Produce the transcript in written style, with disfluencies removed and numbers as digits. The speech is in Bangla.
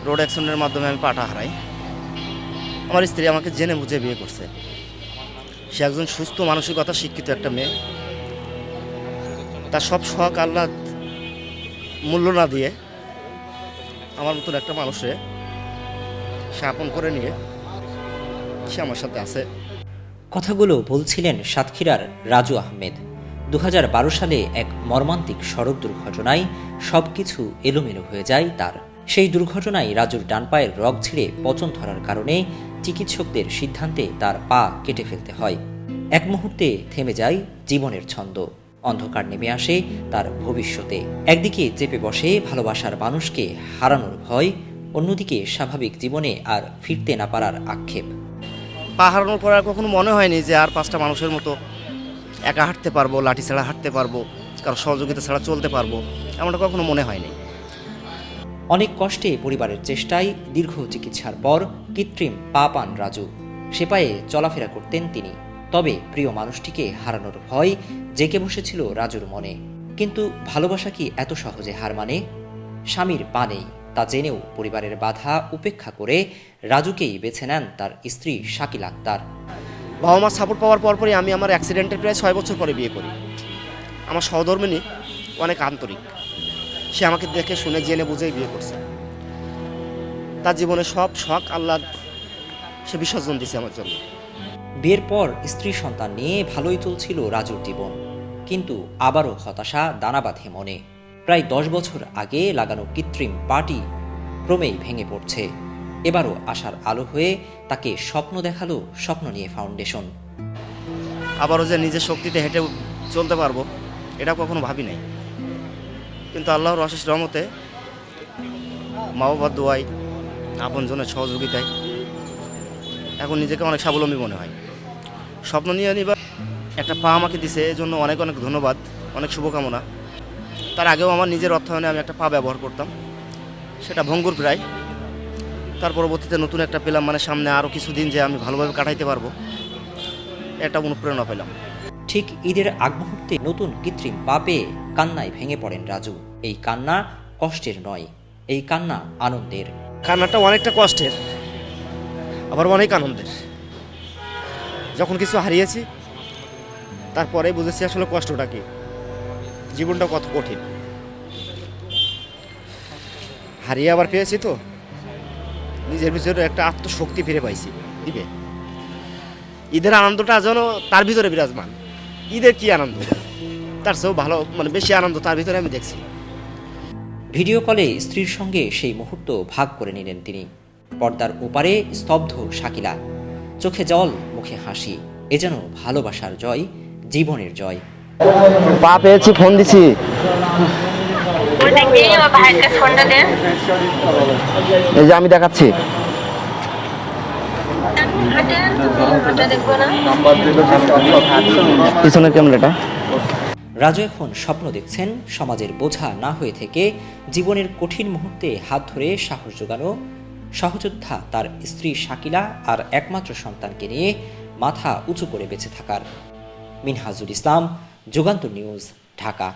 রোড অ্যাক্সিডেন্টের মাধ্যমে আমি পাটা হারাই। আমার স্ত্রী আমাকে জেনে বুঝে বিয়ে করছে। সে একজন সুস্থ মানসিকতা শিক্ষিত একটা মেয়ে। তার সব শখ আল্লাহ মূল্য না দিয়ে আমার মতন একটা মানুষে সে আপন করে নিয়ে সে আমার সাথে আছে। কথাগুলো বলছিলেন সাতক্ষীরার রাজু আহমেদ। 2012 সালে এক মর্মান্তিক সড়ক দুর্ঘটনায় সবকিছু এলোমেলো হয়ে যায় তার। সেই দুর্ঘটনায় রাজুর ডান পায়ের রগ ছিঁড়ে পচন ধরার কারণে চিকিৎসকদের সিদ্ধান্তে তার পা কেটে ফেলতে হয়। এক মুহূর্তে থেমে যায় জীবনের ছন্দ। অন্ধকার নেমে আসে তার ভবিষ্যতে। একদিকে চেপে বসে ভালোবাসার মানুষকে হারানোর ভয়, অন্যদিকে স্বাভাবিক জীবনে আর ফিরতে না পারার আক্ষেপ। পা হারানোর পর আর কখনো মনে হয়নি যে আর 5টা মানুষের মতো একা হাঁটতে পারবো, লাঠি ছাড়া হাঁটতে পারবো, কারো সহযোগিতা ছাড়া চলতে পারবো, এমনটা কখনো মনে হয়নি। অনেক কষ্টে পরিবারের চেষ্টায় দীর্ঘ চিকিৎসার পর কৃত্রিম পা পান রাজু। সে পায়ে চলাফেরা করতেন তিনি। তবে প্রিয় মানুষটিকে হারানোর ভয় জেঁকে বসেছিল রাজুর মনে। কিন্তু ভালোবাসা কি এত সহজে হার মানে? স্বামীর পা নেই তা জেনেও পরিবারের বাধা উপেক্ষা করে রাজুকেই বেছে নেন তার স্ত্রী শাকিল আক্তার। বাবা মার সাপোর্ট পাওয়ার পরপরই আমি আমার অ্যাক্সিডেন্টের প্রায় 6 বছর পরে বিয়ে করি। আমার সহধর্মিণী অনেক আন্তরিক। সে আমাকে দেখে শুনে জেনে বুঝেই বিয়ে করছে। তার জীবনে সব শখ আল্লাহ সে বিসর্জন দিয়েছে আমার জন্য। বিয়ের পর স্ত্রী সন্তান নিয়ে ভালোই চলছিল রাজুর জীবন। কিন্তু আবারও হতাশা দানা বাঁধে মনে। প্রায় 10 বছর আগে লাগানো কৃত্রিম পাটি ক্রমেই ভেঙে পড়ছে। এবারও আশার আলো হয়ে তাকে স্বপ্ন দেখালো স্বপ্ন নিয়ে ফাউন্ডেশন। আবারও যে নিজের শক্তিতে হেঁটে চলতে পারবো এটা কখনো ভাবি নাই। কিন্তু আল্লাহর অশেষ রহমতে, মা বাবার দোয়ায়, আপনজনের সহযোগিতায় এখন নিজেকে অনেক স্বাবলম্বী মনে হয়। স্বপ্ন নিয়ে নিবার একটা পা আমাকে দিছে, এই জন্য অনেক অনেক ধন্যবাদ, অনেক শুভকামনা। তার আগেও আমার নিজের অর্থায়নে আমি একটা পা ব্যবহার করতাম, সেটা ভঙ্গুর প্রায়। তার পরবর্তীতে নতুন একটা পেলাম, মানে সামনে আরও কিছুদিন যে আমি ভালোভাবে কাটাইতে পারবো, একটা অনুপ্রেরণা পেলাম। ঠিক ঈদের আগ মুহূর্তে নতুন কৃত্রিম পা পেয়ে কান্নায় ভেঙে পড়েন রাজু। এই কান্না কষ্টের নয়, এই কান্না আনন্দের। কান্নাটা অনেকটা কষ্টের, আবার অনেক আনন্দের। যখন কিছু হারিয়েছি তারপরে বুঝেছি আসলে কষ্টটা কি, জীবনটা কত কঠিন। হারিয়ে আবার পেয়েছি তো নিজের ভিতরে একটা আত্মশক্তি ফিরে পাইছি। দিবে ঈদের আনন্দটা যেন তার ভিতরে বিরাজমান। ঈদের কি আনন্দ, তার চেয়েও ভালো, মানে বেশি আনন্দ তার ভিতরে আমি দেখছি। ভিডিও কলে স্ত্রীর সঙ্গে সেই মুহূর্ত ভাগ করে নিলেন তিনি। পর্দার ওপারে স্তব্ধ শাকিলা, চোখে জল মুখে হাসি। এ যেন ভালোবাসার জয়, জীবনের জয়। পা পেয়েছি, ফোন দিছি। এই যে আমি দেখাচ্ছি। পিছনের ক্যামেরাটা। রাজু এখন স্বপ্ন দেখছেন সমাজের বোঝা না হয়ে থেকে জীবনের কঠিন মুহূর্তে হাত ধরে সাহস জোগানো সহযোদ্ধা তার স্ত্রী শাকিলা আর একমাত্র সন্তানকে নিয়ে মাথা উঁচু করে বেঁচে থাকার। মিনহাজুল ইসলাম, যুগান্তর নিউজ, ঢাকা।